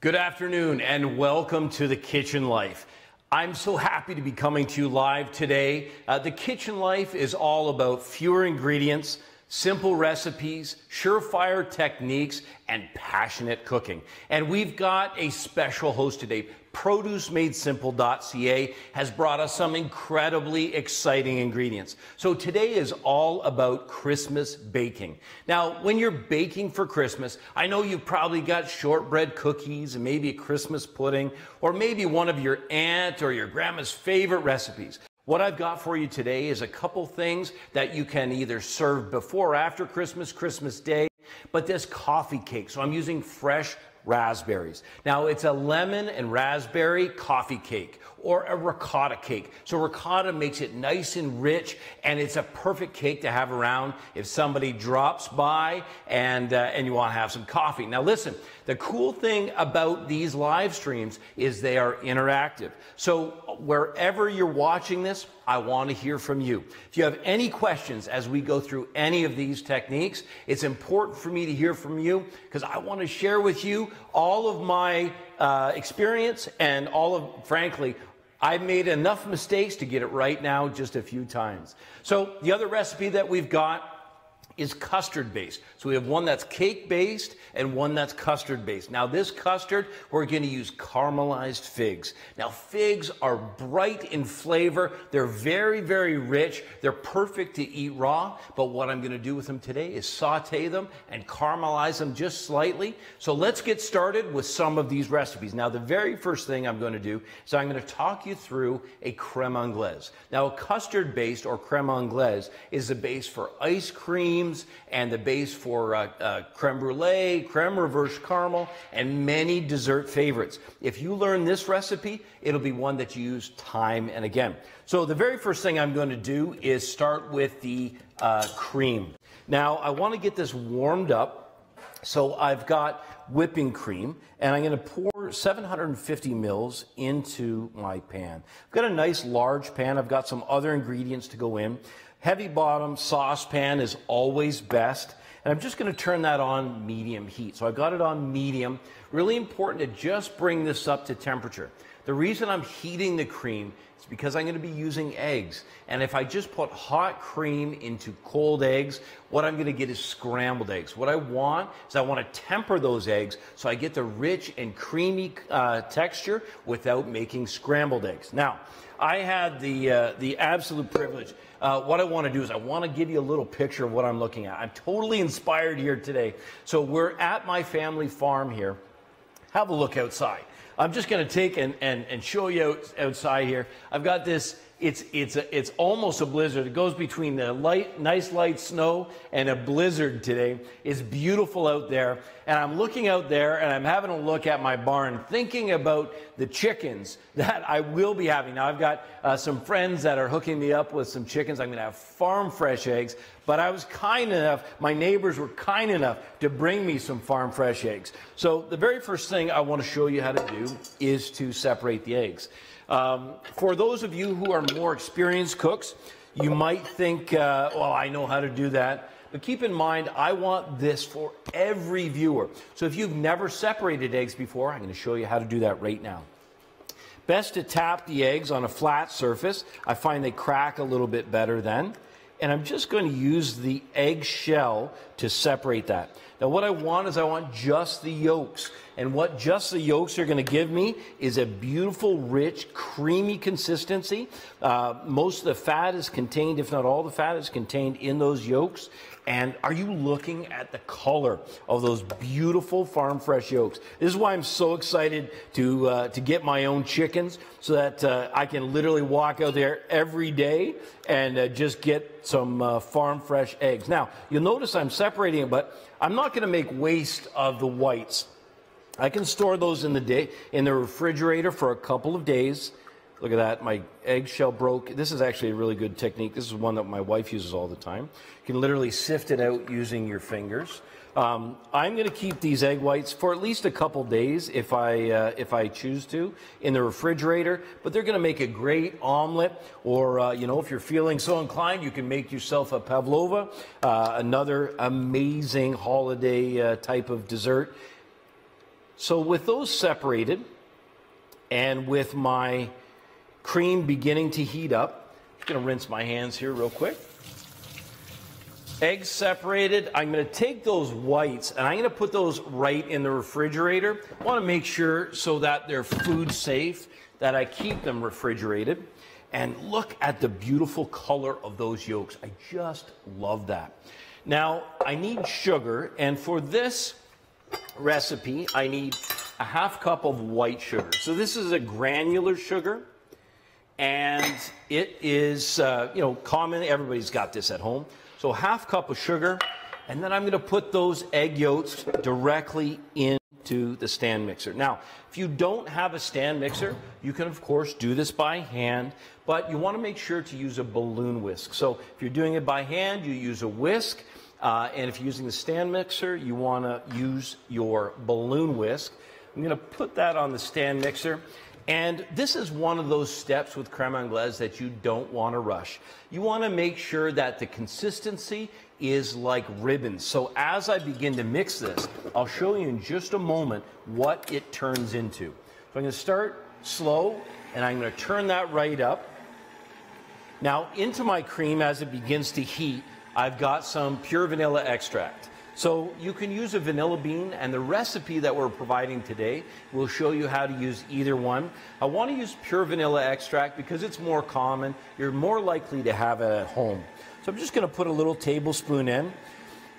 Good afternoon and welcome to The Kitchen Life. I'm so happy to be coming to you live today. The Kitchen Life is all about fewer ingredients, simple recipes, surefire techniques, and passionate cooking. And we've got a special host today. ProduceMadeSimple.ca has brought us some incredibly exciting ingredients. So today is all about Christmas baking. Now, when you're baking for Christmas, I know you've probably got shortbread cookies and maybe a Christmas pudding, or maybe one of your aunt or your grandma's favorite recipes. What I've got for you today is a couple things that you can either serve before or after Christmas, Christmas Day, but this coffee cake. So I'm using fresh raspberries. Now it's a lemon and raspberry coffee cake or a ricotta cake. So ricotta makes it nice and rich, and it's a perfect cake to have around if somebody drops by and you want to have some coffee. Now listen, the cool thing about these live streams is they are interactive. So wherever you're watching this, I want to hear from you. If you have any questions as we go through any of these techniques, it's important for me to hear from you because I want to share with you all of my experience and frankly, I've made enough mistakes to get it right now just a few times. So the other recipe that we've got is custard based. So we have one that's cake based and one that's custard based. Now this custard, we're going to use caramelized figs. Now figs are bright in flavor. They're very, very rich. They're perfect to eat raw. But what I'm going to do with them today is saute them and caramelize them just slightly. So let's get started with some of these recipes. Now the very first thing I'm going to do is I'm going to talk you through a creme anglaise. Now a custard based or creme anglaise is the base for ice cream and the base for creme brulee, creme reverse caramel, and many dessert favorites. If you learn this recipe, it'll be one that you use time and again. So the very first thing I'm going to do is start with the cream. Now I want to get this warmed up. So I've got whipping cream, and I'm going to pour 750 mils into my pan. I've got a nice large pan. I've got some other ingredients to go in. Heavy bottom saucepan is always best. And I'm just going to turn that on medium heat. So I've got it on medium. Really important to just bring this up to temperature. The reason I'm heating the cream is because I'm going to be using eggs. And if I just put hot cream into cold eggs, what I'm going to get is scrambled eggs. What I want is I want to temper those eggs so I get the rich and creamy texture without making scrambled eggs. Now, I had the absolute privilege. What I want to do is I want to give you a little picture of what I'm looking at. I'm totally inspired here today. So we're at my family farm here. Have a look outside. I'm just going to take and show you outside here. I've got this. It's almost a blizzard. It goes between the nice light snow and a blizzard today. It's beautiful out there. And I'm looking out there and I'm having a look at my barn, thinking about the chickens that I will be having. Now I've got some friends that are hooking me up with some chickens. I'm going to have farm fresh eggs. But I was kind enough, my neighbors were kind enough to bring me some farm fresh eggs. So the very first thing I want to show you how to do is to separate the eggs. For those of you who are more experienced cooks, you might think, well, I know how to do that. But keep in mind, I want this for every viewer. So if you've never separated eggs before, I'm going to show you how to do that right now. Best to tap the eggs on a flat surface. I find they crack a little bit better then. And I'm just going to use the egg shell to separate that. Now what I want is I want just the yolks. And what just the yolks are going to give me is a beautiful, rich, creamy consistency. Most of the fat is contained, if not all the fat is contained in those yolks. And are you looking at the color of those beautiful farm fresh yolks? This is why I'm so excited to get my own chickens so that I can literally walk out there every day and just get some farm fresh eggs. Now, you'll notice I'm separating it, but I'm not going to make waste of the whites. I can store those in the refrigerator for a couple of days. Look at that, my eggshell broke. This is actually a really good technique. This is one that my wife uses all the time. You can literally sift it out using your fingers. I'm going to keep these egg whites for at least a couple days if I choose to in the refrigerator, but they're going to make a great omelet, or you know, if you're feeling so inclined, you can make yourself a pavlova, another amazing holiday type of dessert. So with those separated, and with my cream beginning to heat up, I'm just going to rinse my hands here real quick. Eggs separated. I'm going to take those whites and I'm going to put those right in the refrigerator. I want to make sure so that they're food safe that I keep them refrigerated. And look at the beautiful color of those yolks. I just love that. Now, I need sugar, and for this recipe, I need a half cup of white sugar. So this is a granular sugar, and it is, common. Everybody's got this at home. So half cup of sugar, and then I'm going to put those egg yolks directly into the stand mixer. Now, if you don't have a stand mixer, you can, of course, do this by hand, but you want to make sure to use a balloon whisk. So if you're doing it by hand, you use a whisk, and if you're using the stand mixer, you want to use your balloon whisk. I'm going to put that on the stand mixer. And this is one of those steps with creme anglaise that you don't want to rush. You want to make sure that the consistency is like ribbons. So as I begin to mix this, I'll show you in just a moment what it turns into. So I'm going to start slow, and I'm going to turn that right up. Now into my cream, as it begins to heat, I've got some pure vanilla extract. So you can use a vanilla bean, and the recipe that we're providing today will show you how to use either one. I want to use pure vanilla extract because it's more common. You're more likely to have it at home. So I'm just going to put a little tablespoon in.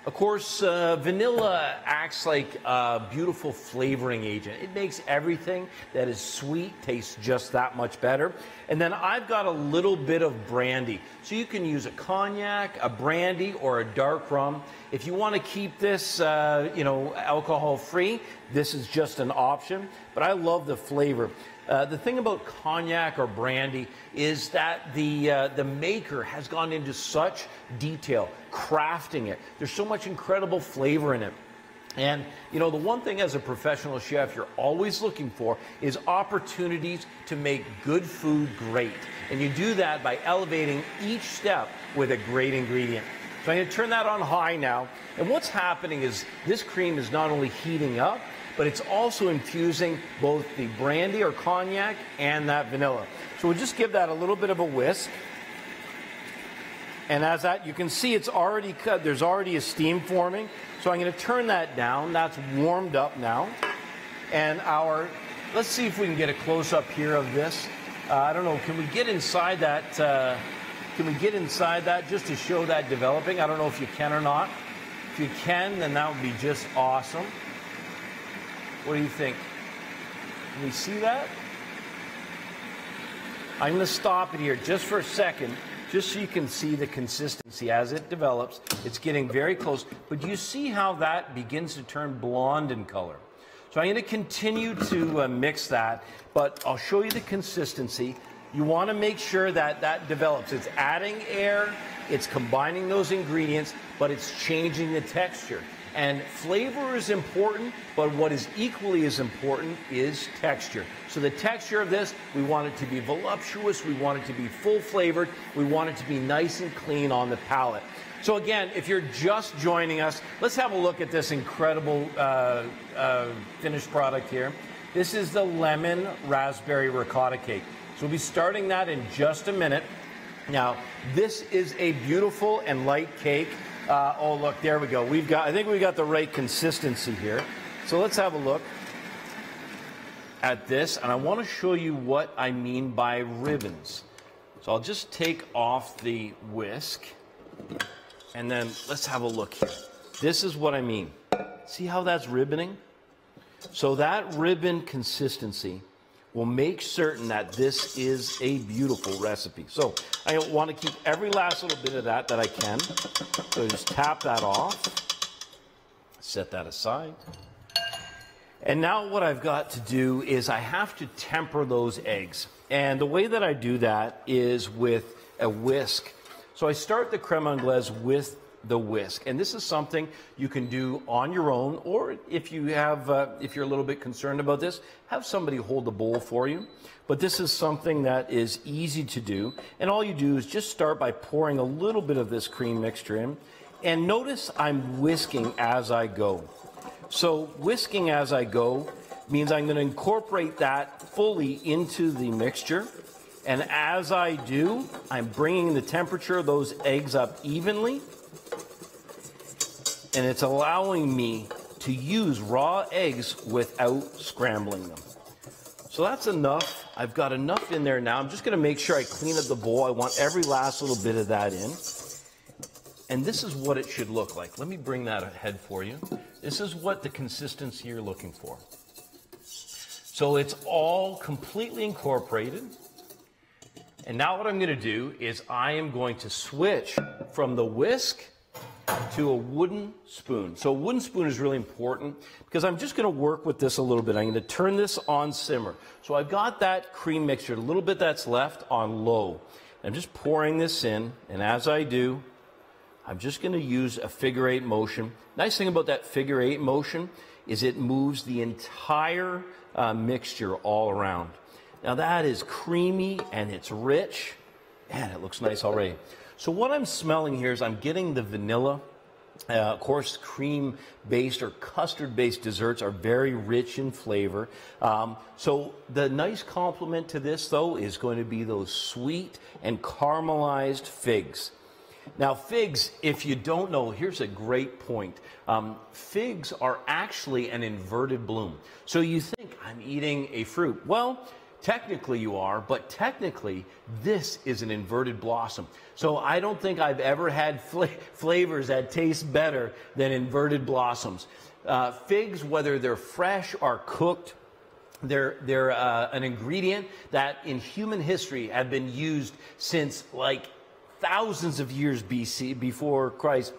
Of course, vanilla acts like a beautiful flavoring agent. It makes everything that is sweet taste just that much better. And then I've got a little bit of brandy. So you can use a cognac, a brandy, or a dark rum. If you want to keep this, alcohol-free, this is just an option. But I love the flavor. The thing about cognac or brandy is that the maker has gone into such detail, crafting it. There's so much incredible flavor in it. And, the one thing as a professional chef you're always looking for is opportunities to make good food great. And you do that by elevating each step with a great ingredient. So I'm going to turn that on high now. And what's happening is this cream is not only heating up, but it's also infusing both the brandy or cognac and that vanilla. So we'll just give that a little bit of a whisk. And as that, you can see it's already cut. There's already a steam forming. So I'm going to turn that down. That's warmed up now. And let's see if we can get a close-up here of this. I don't know, can we get inside that? Can we get inside that just to show that developing? I don't know if you can or not. If you can, then that would be just awesome. What do you think? Can we see that? I'm going to stop it here just for a second, just so you can see the consistency as it develops. It's getting very close, but do you see how that begins to turn blonde in color? So I'm going to continue to mix that, but I'll show you the consistency. You want to make sure that that develops. It's adding air, it's combining those ingredients, but it's changing the texture. And flavor is important, but what is equally as important is texture. So the texture of this, we want it to be voluptuous, we want it to be full flavored, we want it to be nice and clean on the palate. So again, if you're just joining us, let's have a look at this incredible finished product here. This is the lemon raspberry ricotta cake. So we'll be starting that in just a minute. Now, this is a beautiful and light cake. Oh, look, there we go. I think we got the right consistency here. So let's have a look at this. And I want to show you what I mean by ribbons. So I'll just take off the whisk. And then let's have a look here. This is what I mean. See how that's ribboning? So that ribbon consistency will make certain that this is a beautiful recipe. So I want to keep every last little bit of that I can. So just tap that off, set that aside. And now what I've got to do is I have to temper those eggs. And the way that I do that is with a whisk. So I start the creme anglaise with the whisk, and this is something you can do on your own, or if you have, if you're a little bit concerned about this, have somebody hold the bowl for you. But this is something that is easy to do, and all you do is just start by pouring a little bit of this cream mixture in, and notice I'm whisking as I go. So whisking as I go means I'm going to incorporate that fully into the mixture. And as I do, I'm bringing the temperature of those eggs up evenly. And it's allowing me to use raw eggs without scrambling them. So that's enough. I've got enough in there now. I'm just going to make sure I clean up the bowl. I want every last little bit of that in. And this is what it should look like. Let me bring that ahead for you. This is what the consistency you're looking for. So it's all completely incorporated. And now what I'm going to do is I am going to switch from the whisk to a wooden spoon. So a wooden spoon is really important because I'm just going to work with this a little bit. I'm going to turn this on simmer. So I've got that cream mixture, a little bit that's left, on low. I'm just pouring this in, and as I do, I'm just going to use a figure-8 motion. Nice thing about that figure-8 motion is it moves the entire mixture all around. Now that is creamy and it's rich, and it looks nice already. So what I'm smelling here is I'm getting the vanilla. Of course, cream-based or custard-based desserts are very rich in flavor. So the nice complement to this, though, is going to be those sweet and caramelized figs. Now, figs, if you don't know, here's a great point. Figs are actually an inverted bloom. So you think, I'm eating a fruit. Well, technically you are, but technically this is an inverted blossom. So I don't think I've ever had flavors that taste better than inverted blossoms. Figs, whether they're fresh or cooked, they're an ingredient that in human history have been used since like thousands of years BC, before Christ,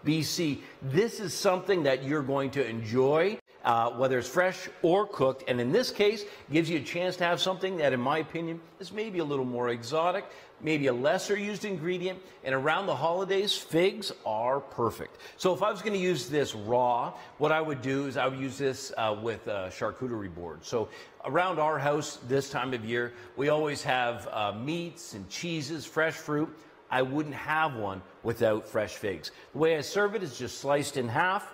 BC. This is something that you're going to enjoy, whether it's fresh or cooked. And in this case, gives you a chance to have something that, in my opinion, is maybe a little more exotic, maybe a lesser used ingredient. And around the holidays, figs are perfect. So if I was going to use this raw, what I would do is I would use this with a charcuterie board. So around our house this time of year, we always have meats and cheeses, fresh fruit. I wouldn't have one without fresh figs. The way I serve it is just sliced in half,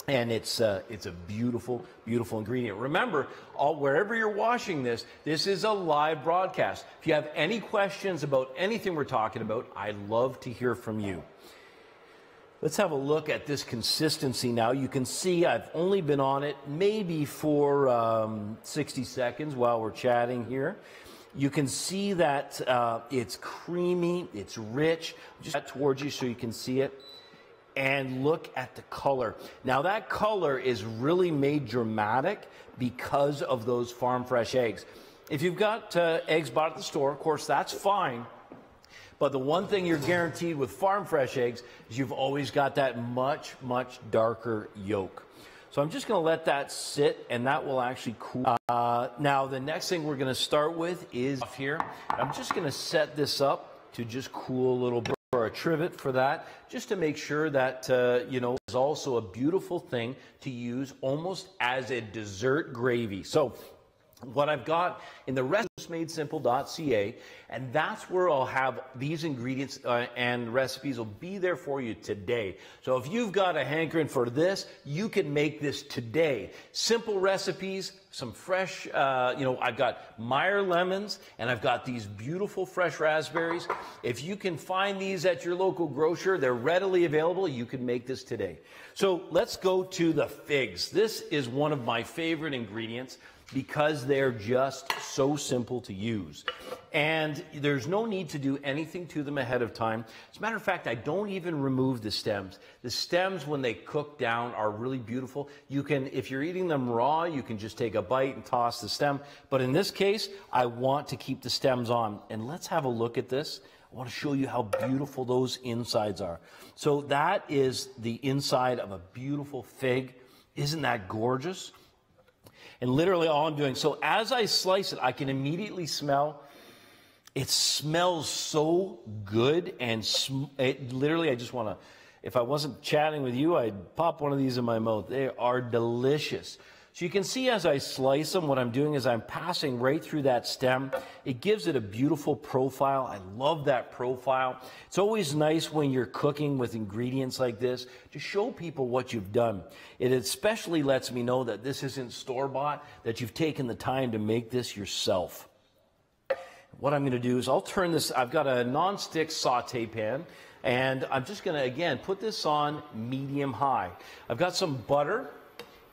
and it's a beautiful, beautiful ingredient. Remember, wherever you're watching this, this is a live broadcast. If you have any questions about anything we're talking about, I'd love to hear from you. Let's have a look at this consistency now. You can see I've only been on it maybe for 60 seconds while we're chatting here. You can see that it's creamy, it's rich. Just towards you so you can see it. And look at the color. Now that color is really made dramatic because of those farm fresh eggs. If you've got eggs bought at the store, of course, that's fine. But the one thing you're guaranteed with farm fresh eggs is you've always got that much, much darker yolk. So I'm just going to let that sit, and that will actually cool. Now, the next thing we're going to start with is here. I'm just going to set this up to just cool a little bit, or a trivet for that, just to make sure that, you know, it's also a beautiful thing to use almost as a dessert gravy. So what I've got in the recipemadsimple.ca, and that's where I'll have these ingredients and recipes will be there for you today. So if you've got a hankering for this, you can make this today. Simple recipes, some fresh, I've got Meyer lemons, and I've got these beautiful fresh raspberries. If you can find these at your local grocer, they're readily available. You can make this today. So let's go to the figs. This is one of my favorite ingredients, because they're just so simple to use. And there's no need to do anything to them ahead of time. As a matter of fact, I don't even remove the stems. The stems, when they cook down, are really beautiful. You can, if you're eating them raw, you can just take a bite and toss the stem. But in this case, I want to keep the stems on. And let's have a look at this. I want to show you how beautiful those insides are. So that is the inside of a beautiful fig. Isn't that gorgeous? And literally all I'm doing, so as I slice it, I can immediately smell, it smells so good, and literally I just want to, if I wasn't chatting with you, I'd pop one of these in my mouth. They are delicious. So you can see as I slice them, what I'm doing is I'm passing right through that stem. It gives it a beautiful profile. I love that profile. It's always nice when you're cooking with ingredients like this to show people what you've done. It especially lets me know that this isn't store-bought, that you've taken the time to make this yourself. What I'm going to do is I'll turn this, I've got a non-stick saute pan, and I'm just going to, again, put this on medium-high. I've got some butter,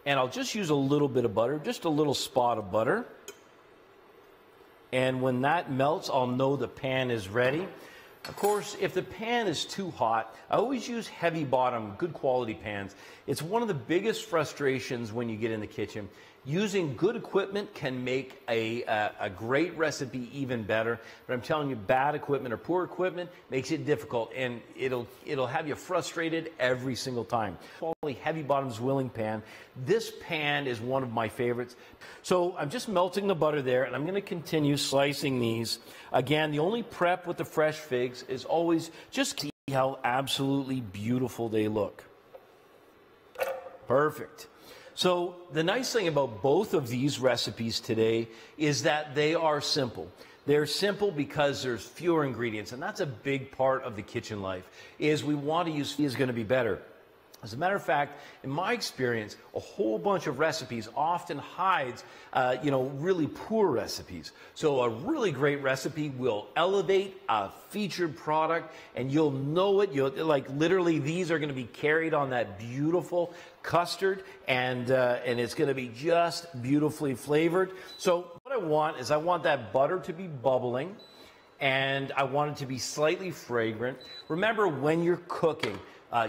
and I'll just use a little bit of butter, just a little spot of butter. And when that melts, I'll know the pan is ready. Of course, if the pan is too hot, I always use heavy bottom, good quality pans. It's one of the biggest frustrations when you get in the kitchen. Using good equipment can make a great recipe even better, but I'm telling you, bad equipment or poor equipment makes it difficult, and it'll have you frustrated every single time. Quality heavy bottoms willing pan. This pan is one of my favorites. So I'm just melting the butter there, and I'm going to continue slicing these. Again, the only prep with the fresh figs is always just see how absolutely beautiful they look. Perfect. So the nice thing about both of these recipes today is that they are simple. They're simple because there's fewer ingredients, and that's a big part of the kitchen life, is we want to use is going to be better. As a matter of fact, in my experience, a whole bunch of recipes often hides, really poor recipes. So a really great recipe will elevate a featured product, and you'll know it. Like literally, these are going to be carried on that beautiful custard, and it's going to be just beautifully flavored. So what I want is I want that butter to be bubbling, and I want it to be slightly fragrant. Remember, when you're cooking,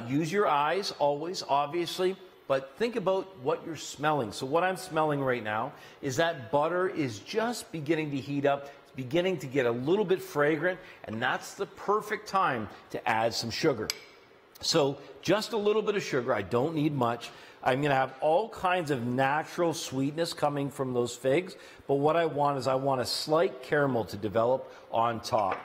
use your eyes always, obviously, but think about what you're smelling. So what I'm smelling right now is that butter is just beginning to heat up. It's beginning to get a little bit fragrant, and that's the perfect time to add some sugar. So just a little bit of sugar. I don't need much. I'm going to have all kinds of natural sweetness coming from those figs, but what I want is I want a slight caramel to develop on top.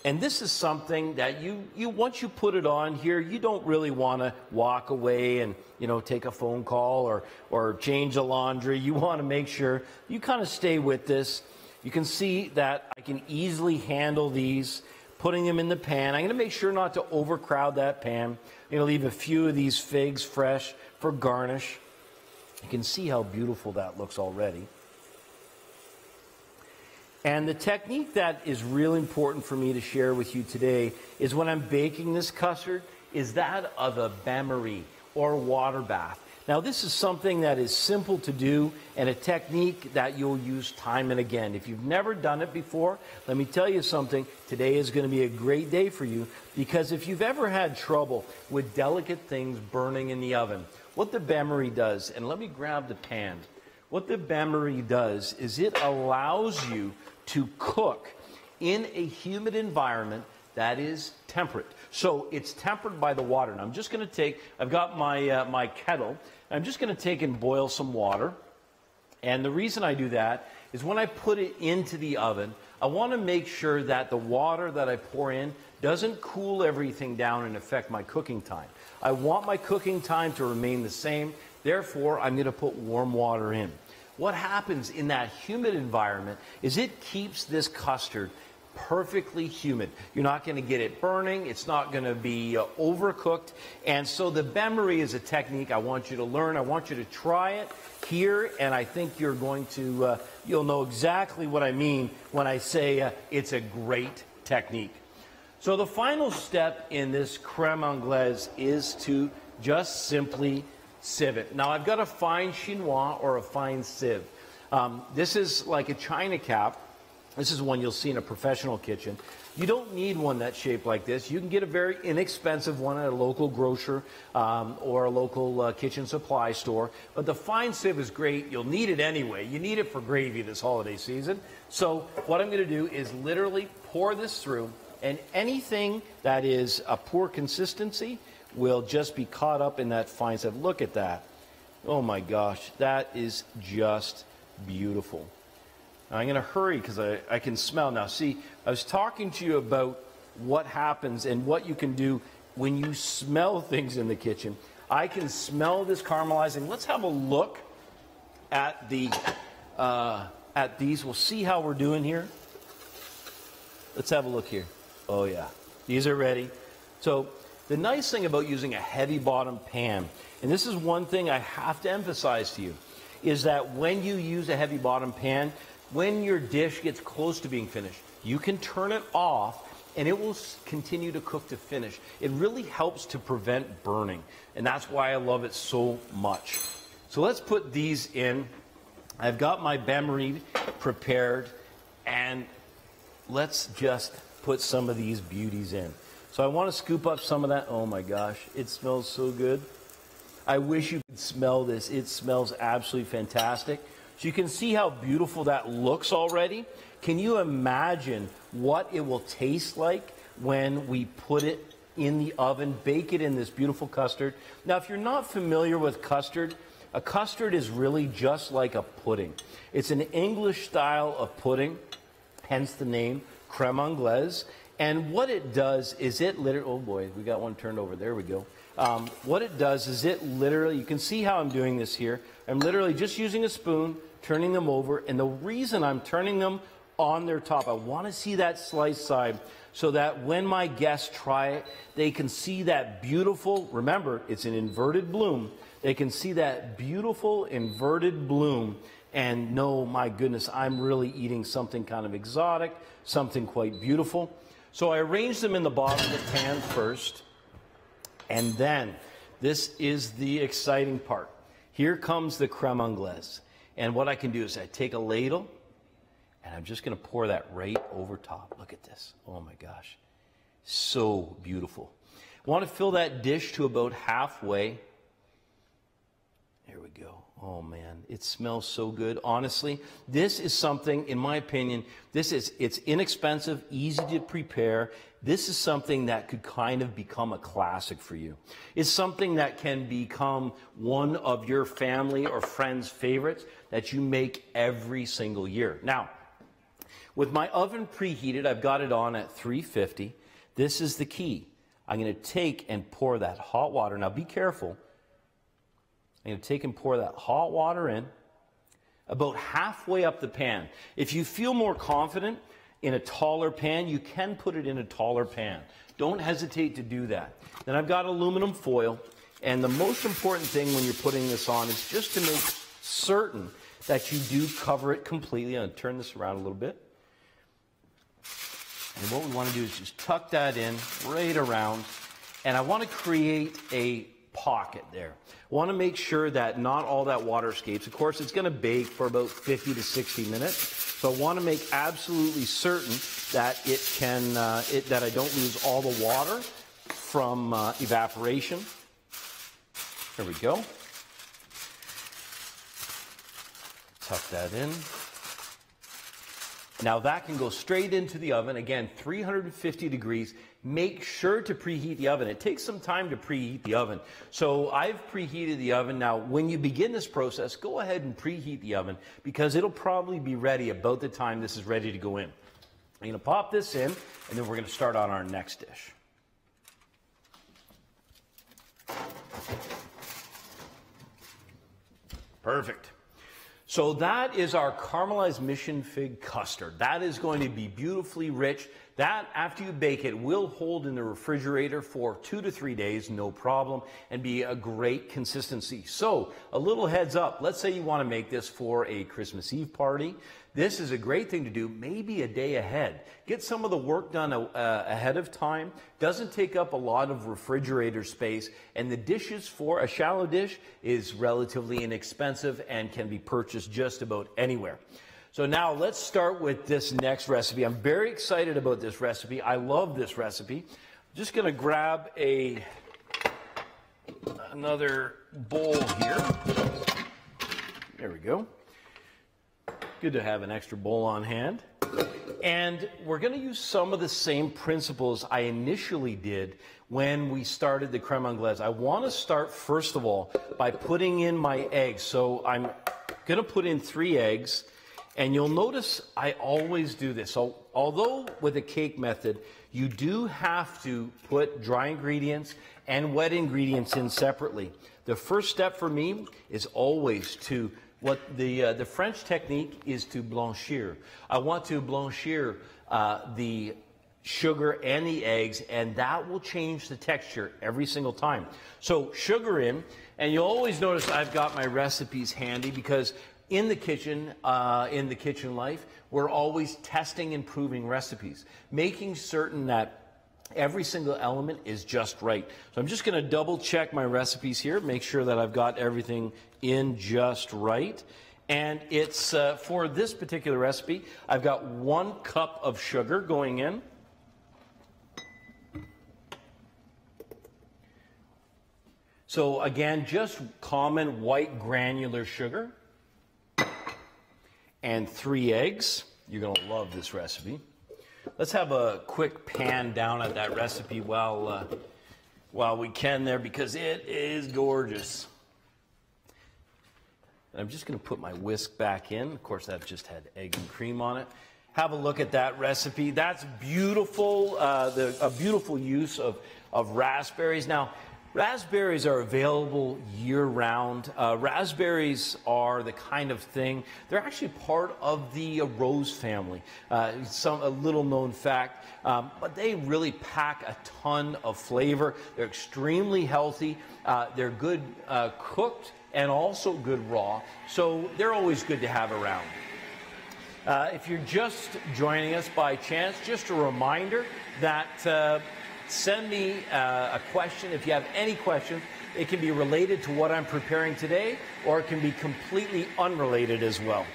And this is something that you once you put it on here, you don't really want to walk away and, take a phone call or change the laundry. You want to make sure you kind of stay with this. You can see that I can easily handle these, putting them in the pan. I'm going to make sure not to overcrowd that pan. I'm going to leave a few of these figs fresh for garnish. You can see how beautiful that looks already. And the technique that is really important for me to share with you today is when I'm baking this custard is that of a bain-marie or water bath. Now this is something that is simple to do and a technique that you'll use time and again. If you've never done it before, let me tell you something, today is going to be a great day for you, because if you've ever had trouble with delicate things burning in the oven, what the bain-marie does, and let me grab the pan, what the bain-marie does is it allows you to cook in a humid environment that is temperate. So it's tempered by the water. And I'm just going to take, I've got my kettle. I'm just going to take and boil some water. And the reason I do that is when I put it into the oven, I want to make sure that the water that I pour in doesn't cool everything down and affect my cooking time. I want my cooking time to remain the same. Therefore, I'm going to put warm water in. What happens in that humid environment is it keeps this custard perfectly humid. You're not going to get it burning. It's not going to be overcooked. And so the bain-marie is a technique I want you to learn. I want you to try it here, and I think you're going to, you'll know exactly what I mean when I say it's a great technique. So the final step in this creme anglaise is to just simply sieve it. Now I've got a fine chinois or a fine sieve. This is like a china cap. This is one you'll see in a professional kitchen. You don't need one that's shaped like this. You can get a very inexpensive one at a local grocer or a local kitchen supply store. But the fine sieve is great. You'll need it anyway. You need it for gravy this holiday season. So what I'm going to do is literally pour this through, and anything that is a poor consistency will just be caught up in that fine sieve. Look at that. Oh my gosh, that is just beautiful. Now I'm going to hurry because I can smell now. See, I was talking to you about what happens and what you can do when you smell things in the kitchen. I can smell this caramelizing. Let's have a look at the at these. We'll see how we're doing here. Let's have a look here. Oh yeah, these are ready. So the nice thing about using a heavy bottom pan, and this is one thing I have to emphasize to you, is that when you use a heavy bottom pan, when your dish gets close to being finished, you can turn it off and it will continue to cook to finish. It really helps to prevent burning, and that's why I love it so much. So let's put these in. I've got my bain-marie prepared, and let's just put some of these beauties in. So I want to scoop up some of that. Oh my gosh, it smells so good. I wish you could smell this. It smells absolutely fantastic. So you can see how beautiful that looks already. Can you imagine what it will taste like when we put it in the oven, bake it in this beautiful custard? Now, if you're not familiar with custard, a custard is really just like a pudding. It's an English style of pudding, hence the name creme anglaise. And what it does is it literally, oh boy, we got one turned over. There we go. What it does is it literally, you can see how I'm doing this here. I'm literally just using a spoon, turning them over. And the reason I'm turning them on their top, I want to see that sliced side so that when my guests try it, they can see that beautiful, remember, it's an inverted bloom. They can see that beautiful inverted bloom and know, my goodness, I'm really eating something kind of exotic, something quite beautiful. So I arrange them in the bottom of the pan first, and then this is the exciting part. Here comes the creme anglaise. And what I can do is I take a ladle, and I'm just going to pour that right over top. Look at this. Oh my gosh. So beautiful. I want to fill that dish to about halfway. There we go. Oh man, it smells so good. Honestly, this is something, in my opinion, it's inexpensive, easy to prepare. This is something that could kind of become a classic for you. It's something that can become one of your family or friends' favorites that you make every single year. Now, with my oven preheated, I've got it on at 350. This is the key. I'm going to take and pour that hot water. Now, be careful. I'm going to take and pour that hot water in about halfway up the pan. If you feel more confident in a taller pan, you can put it in a taller pan. Don't hesitate to do that. Then I've got aluminum foil, and the most important thing when you're putting this on is just to make certain that you do cover it completely. I'm going to turn this around a little bit. And what we want to do is just tuck that in right around, and I want to create a pocket there. I want to make sure that not all that water escapes. Of course, it's going to bake for about 50 to 60 minutes. So I want to make absolutely certain that it can, that I don't lose all the water from evaporation. There we go. Tuck that in. Now that can go straight into the oven, again, 350 degrees. Make sure to preheat the oven. It takes some time to preheat the oven. So I've preheated the oven. Now, when you begin this process, go ahead and preheat the oven because it'll probably be ready about the time this is ready to go in. I'm going to pop this in, and then we're going to start on our next dish. Perfect. So that is our caramelized mission fig custard. That is going to be beautifully rich. That, after you bake it, will hold in the refrigerator for 2 to 3 days, no problem, and be a great consistency. So, a little heads up. Let's say you want to make this for a Christmas Eve party. This is a great thing to do maybe a day ahead. Get some of the work done ahead of time. Doesn't take up a lot of refrigerator space, and the dishes for a shallow dish is relatively inexpensive and can be purchased just about anywhere. So now let's start with this next recipe. I'm very excited about this recipe. I love this recipe. I'm just going to grab another bowl here. There we go. Good to have an extra bowl on hand. And we're going to use some of the same principles I initially did when we started the creme anglaise. I want to start, first of all, by putting in my eggs. So I'm going to put in 3 eggs. And you'll notice I always do this. So although with a cake method, you do have to put dry ingredients and wet ingredients in separately. The first step for me is always to, what the French technique is to blanchir. I want to blanchir the sugar and the eggs, and that will change the texture every single time. So sugar in, and you'll always notice I've got my recipes handy because in the kitchen life, we're always testing and improving recipes, making certain that every single element is just right. So I'm just going to double check my recipes here, make sure that I've got everything in just right. And it's for this particular recipe, I've got 1 cup of sugar going in. So again, just common white granular sugar. And 3 eggs. You're going to love this recipe. Let's have a quick pan down at that recipe while we can there, because it is gorgeous. And I'm just going to put my whisk back in. Of course, that just had egg and cream on it. Have a look at that recipe. That's beautiful, a beautiful use of raspberries. Now, raspberries are available year-round. Raspberries are the kind of thing, they're actually part of the rose family. A little-known fact, but they really pack a ton of flavor. They're extremely healthy. They're good cooked and also good raw, so they're always good to have around. If you're just joining us by chance, just a reminder that send me a question. If you have any questions, it can be related to what I'm preparing today, or it can be completely unrelated as well.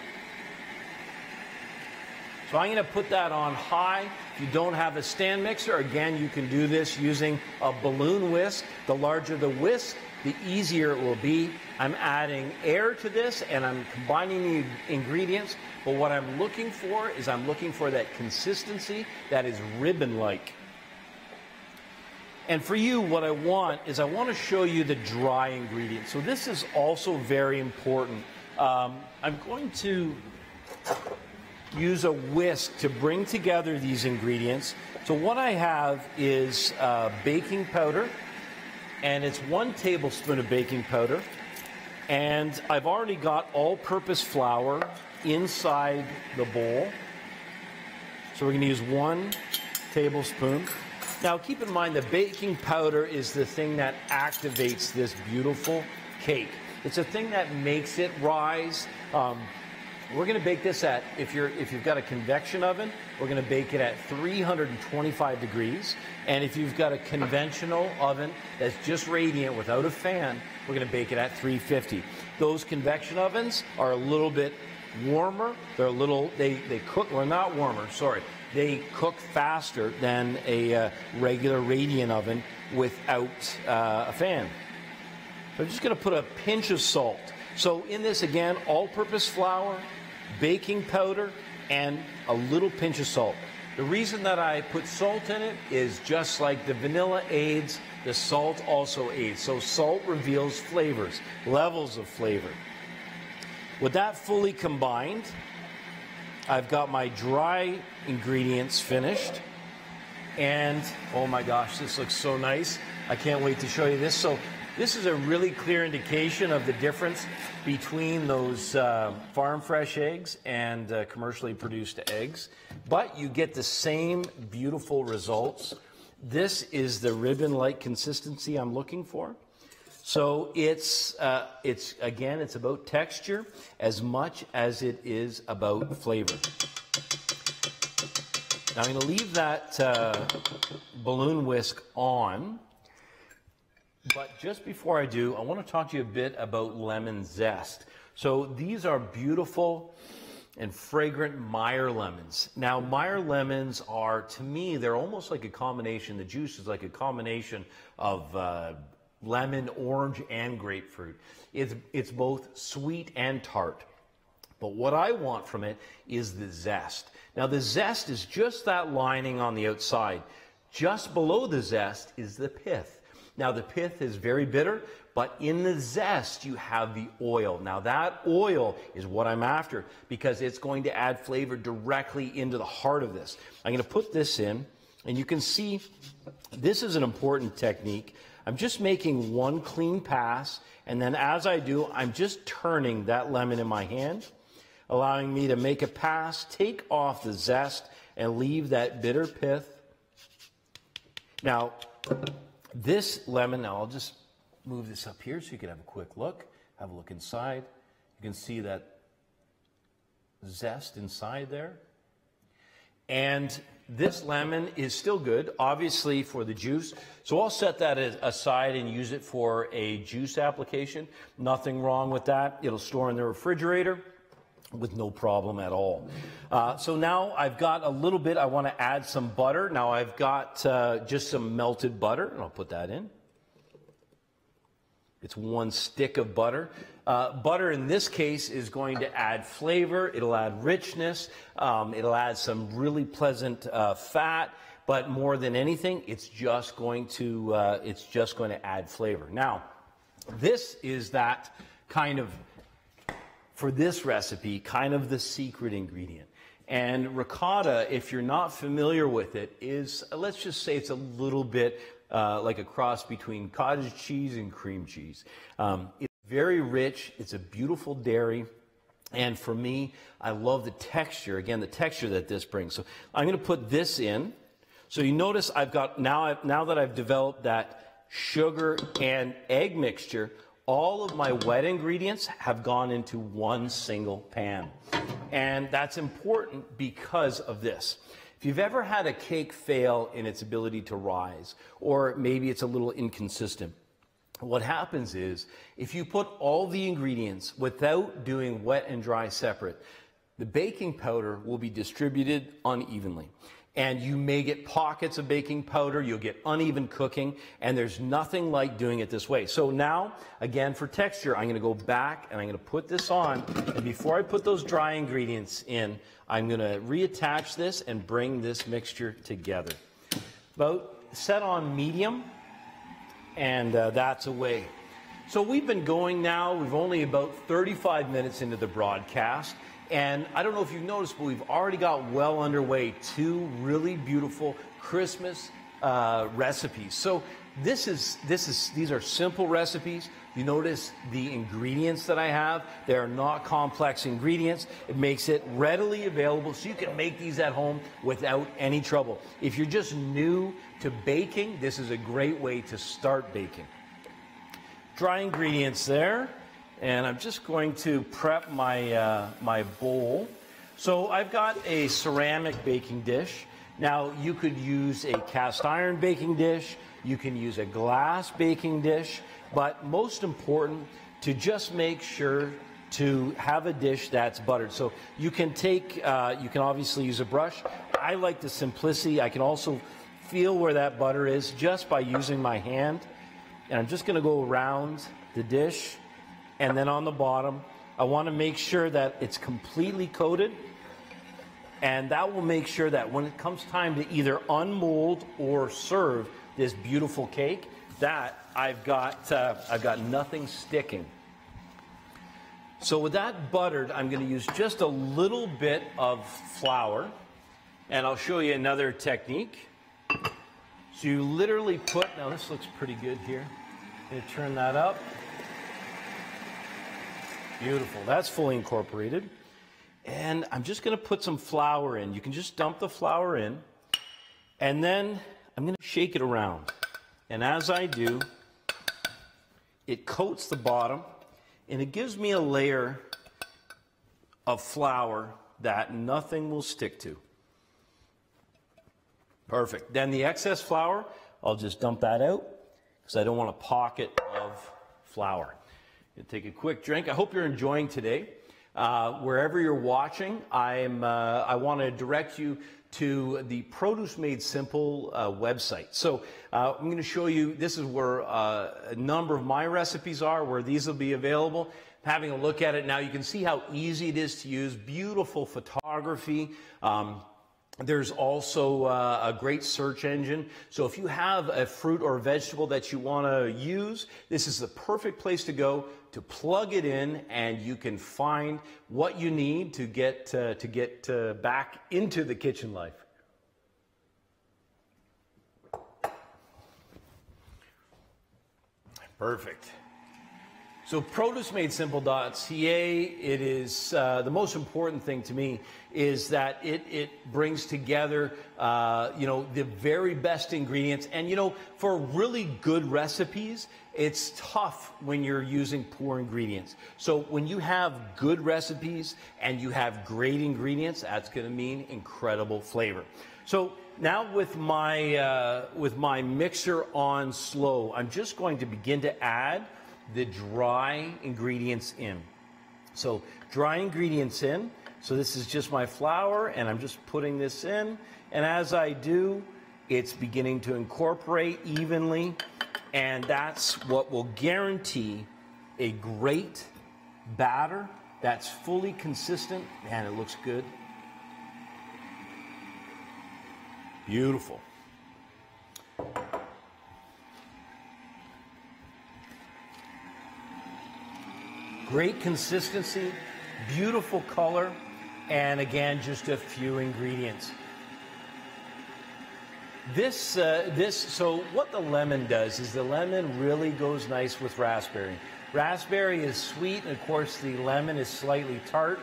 So I'm going to put that on high. If you don't have a stand mixer, again, you can do this using a balloon whisk. The larger the whisk, the easier it will be. I'm adding air to this, and I'm combining the ingredients. But what I'm looking for is that consistency that is ribbon-like. And for you, what I want to show you the dry ingredients. So this is also very important. I'm going to use a whisk to bring together these ingredients. So what I have is baking powder, and it's 1 tablespoon of baking powder. And I've already got all-purpose flour inside the bowl. So we're going to use 1 tablespoon. Now, keep in mind the baking powder is the thing that activates this beautiful cake. It's a thing that makes it rise. We're going to bake this at, if you've got a convection oven, we're going to bake it at 325 degrees. And if you've got a conventional oven that's just radiant without a fan, we're going to bake it at 350. Those convection ovens are a little bit warmer. They cook, well, not warmer, sorry. They cook faster than a regular radiant oven without a fan. So I'm just going to put a pinch of salt. So in this, again, all-purpose flour, baking powder, and a little pinch of salt. The reason that I put salt in it is just like the vanilla aids, the salt also aids. So salt reveals flavors, levels of flavor. With that fully combined, I've got my dry ingredients finished, and oh my gosh, this looks so nice. I can't wait to show you this. So this is a really clear indication of the difference between those farm fresh eggs and commercially produced eggs, but you get the same beautiful results. This is the ribbon-like consistency I'm looking for. So it's about texture as much as it is about flavor. Now I'm going to leave that balloon whisk on, but just before I do, I want to talk to you a bit about lemon zest. So these are beautiful and fragrant Meyer lemons. Now Meyer lemons are, to me, they're almost like a combination, the juice is like a combination of lemon, orange, and grapefruit. It's both sweet and tart. But what I want from it is the zest. Now the zest is just that lining on the outside. Just below the zest is the pith. Now the pith is very bitter, but in the zest you have the oil. Now that oil is what I'm after because it's going to add flavor directly into the heart of this. I'm going to put this in, and you can see this is an important technique. I'm just making one clean pass, and then as I do, I'm just turning that lemon in my hand, allowing me to make a pass, take off the zest, and leave that bitter pith. Now, this lemon, now I'll just move this up here so you can have a quick look. Have a look inside. You can see that zest inside there. And this lemon is still good, obviously, for the juice. So I'll set that aside and use it for a juice application. Nothing wrong with that. It'll store in the refrigerator with no problem at all. So now I've got a little bit, I want to add some butter. Now I've got just some melted butter, and I'll put that in. It's one stick of butter. Butter in this case is going to add flavor, it'll add richness, it'll add some really pleasant fat, but more than anything, it's just going to add flavor. Now, this is that kind of, for this recipe, kind of the secret ingredient. And ricotta, if you're not familiar with it, is, let's just say it's a little bit like a cross between cottage cheese and cream cheese. It's very rich, it's a beautiful dairy, and for me, I love the texture, again, the texture that this brings. So I'm going to put this in. So you notice I've got, now that I've developed that sugar and egg mixture, all of my wet ingredients have gone into one single pan. And that's important because of this. If you've ever had a cake fail in its ability to rise, or maybe it's a little inconsistent, what happens is, if you put all the ingredients without doing wet and dry separate, the baking powder will be distributed unevenly. And you may get pockets of baking powder, you'll get uneven cooking, and there's nothing like doing it this way. So now, again, for texture, I'm going to go back and I'm going to put this on. And before I put those dry ingredients in, I'm going to reattach this and bring this mixture together. About set on medium, and that's away. So we've been going now, we've only about 35 minutes into the broadcast. And I don't know if you've noticed, but we've already got well underway 2 really beautiful Christmas recipes. So these are simple recipes. You notice the ingredients that I have. They are not complex ingredients. It makes it readily available so you can make these at home without any trouble. If you're just new to baking, this is a great way to start baking. Dry ingredients there. And I'm just going to prep my, my bowl. So I've got a ceramic baking dish. Now you could use a cast iron baking dish, you can use a glass baking dish, but most important, to just make sure to have a dish that's buttered. So you can take, you can obviously use a brush. I like the simplicity. I can also feel where that butter is just by using my hand. And I'm just gonna go around the dish. And then on the bottom, I want to make sure that it's completely coated. And that will make sure that when it comes time to either unmold or serve this beautiful cake, that I've got nothing sticking. So with that buttered, I'm going to use just a little bit of flour. And I'll show you another technique. So you literally put, now this looks pretty good here. I'm going to turn that up. Beautiful, that's fully incorporated. And I'm just gonna put some flour in. You can just dump the flour in, and then I'm gonna shake it around. And as I do, it coats the bottom, and it gives me a layer of flour that nothing will stick to. Perfect. Then the excess flour, I'll just dump that out, because I don't want a pocket of flour. Take a quick drink. I hope you're enjoying today. Wherever you're watching, I want to direct you to the Produce Made Simple website. So I'm going to show you, this is where a number of my recipes are, where these will be available. Having a look at it now, you can see how easy it is to use. Beautiful photography. There's also a great search engine. So if you have a fruit or vegetable that you want to use, this is the perfect place to go to plug it in, and you can find what you need to get back into the kitchen life. Perfect. So producemadesimple.ca, it is the most important thing to me is that it brings together the very best ingredients. And for really good recipes, it's tough when you're using poor ingredients. So when you have good recipes and you have great ingredients, that's going to mean incredible flavor. So now with my mixer on slow, I'm just going to begin to add the dry ingredients in. So dry ingredients in. So this is just my flour, and I'm just putting this in. And as I do, it's beginning to incorporate evenly. And that's what will guarantee a great batter that's fully consistent. Man, it looks good. Beautiful. Great consistency, beautiful color, and again, just a few ingredients. So what the lemon does is the lemon really goes nice with raspberry. Raspberry is sweet, and of course the lemon is slightly tart.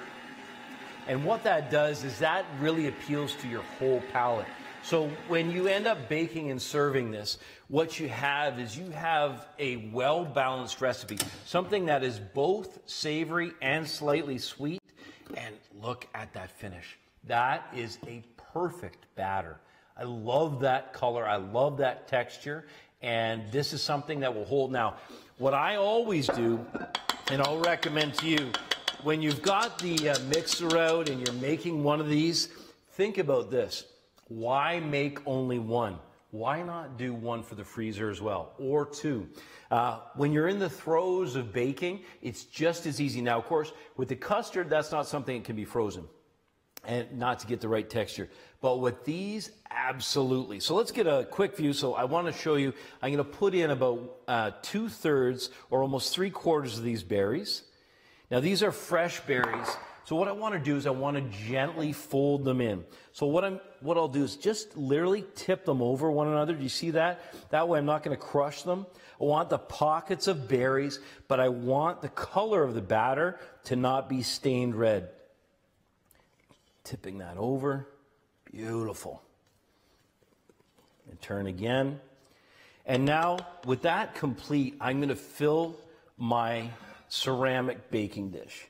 And what that does is that really appeals to your whole palate. So when you end up baking and serving this, what you have is you have a well-balanced recipe, something that is both savory and slightly sweet. And look at that finish. That is a perfect batter. I love that color. I love that texture. And this is something that will hold. Now, what I always do, and I'll recommend to you, when you've got the mixer out and you're making one of these, think about this. Why make only one? Why not do one for the freezer as well, or two? When you're in the throes of baking, it's just as easy. Now, of course, with the custard, that's not something that can be frozen, and not to get the right texture. But with these, absolutely. So let's get a quick view. So I want to show you, I'm going to put in about 2/3 or almost 3/4 of these berries. Now, these are fresh berries. So what I want to do is I want to gently fold them in. So what I'll do is just literally tip them over one another. Do you see that? That way I'm not going to crush them. I want the pockets of berries, but I want the color of the batter to not be stained red. Tipping that over. Beautiful. And turn again. And now with that complete, I'm going to fill my ceramic baking dish.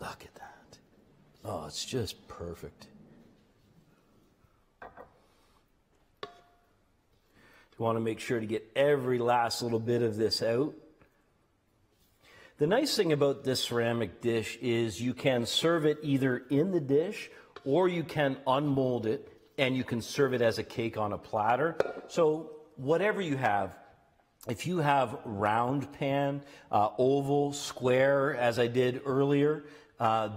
Look at that. Oh, it's just perfect. You want to make sure to get every last little bit of this out. The nice thing about this ceramic dish is you can serve it either in the dish or you can unmold it and you can serve it as a cake on a platter. So whatever you have, if you have round pan, oval, square, as I did earlier,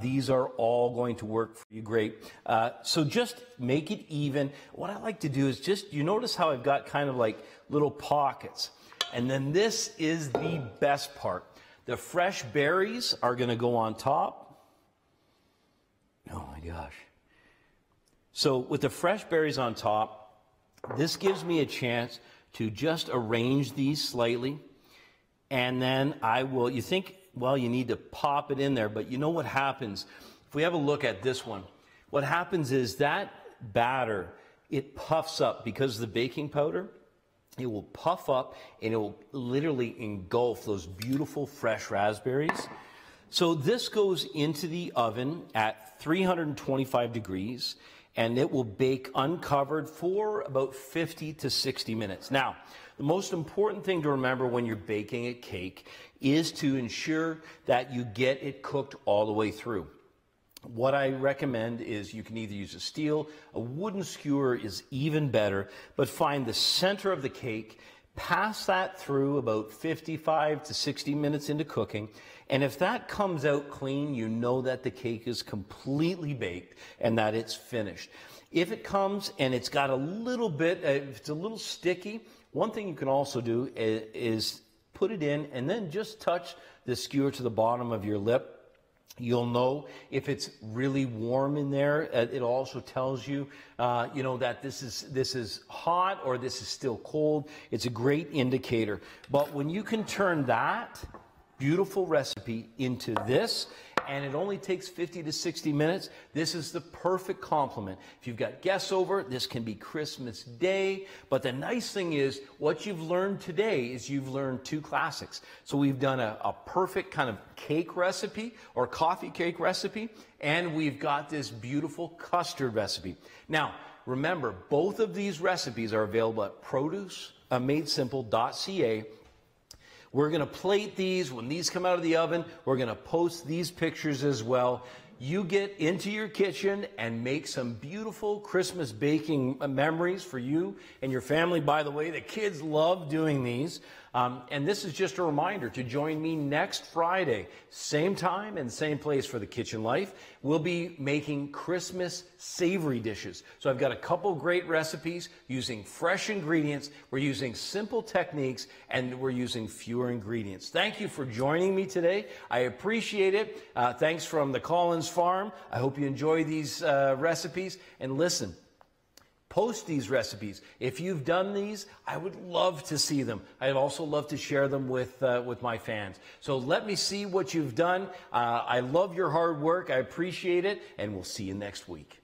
these are all going to work for you great. So just make it even. What I like to do is just, you notice how I've got kind of like little pockets. And then this is the best part. The fresh berries are going to go on top. Oh my gosh. So with the fresh berries on top, this gives me a chance to just arrange these slightly. And then I will, you think, well, you need to pop it in there, but you know what happens? If we have a look at this one, what happens is that batter, it puffs up because of the baking powder. It will puff up and it will literally engulf those beautiful fresh raspberries. So this goes into the oven at 325 degrees and it will bake uncovered for about 50 to 60 minutes. Now, the most important thing to remember when you're baking a cake is to ensure that you get it cooked all the way through. What I recommend is you can either use a steel, a wooden skewer is even better, but find the center of the cake, Pass that through about 55 to 60 minutes into cooking. And if that comes out clean, you know that the cake is completely baked and that it's finished. If it comes and it's got a little bit, if it's a little sticky, one thing you can also do is put it in and then just touch the skewer to the bottom of your lip. You'll know if it's really warm in there. It also tells you, that this is hot or this is still cold. It's a great indicator. But when you can turn that beautiful recipe into this, and it only takes 50 to 60 minutes, this is the perfect complement. If you've got guests over, this can be Christmas Day. But the nice thing is, what you've learned today is you've learned two classics. So we've done a perfect kind of cake recipe or coffee cake recipe, and we've got this beautiful custard recipe. Now, remember, both of these recipes are available at produceMadeSimple.ca. We're going to plate these. When these come out of the oven, we're going to post these pictures as well. You get into your kitchen and make some beautiful Christmas baking memories for you and your family. By the way, the kids love doing these. And this is just a reminder to join me next Friday, same time and same place for the Kitchen Life. We'll be making Christmas savory dishes. So I've got a couple great recipes using fresh ingredients. We're using simple techniques and we're using fewer ingredients. Thank you for joining me today. I appreciate it. Thanks from the Collins Farm. I hope you enjoy these recipes. And listen, post these recipes. If you've done these, I would love to see them. I'd also love to share them with my fans. So let me see what you've done. I love your hard work. I appreciate it. And we'll see you next week.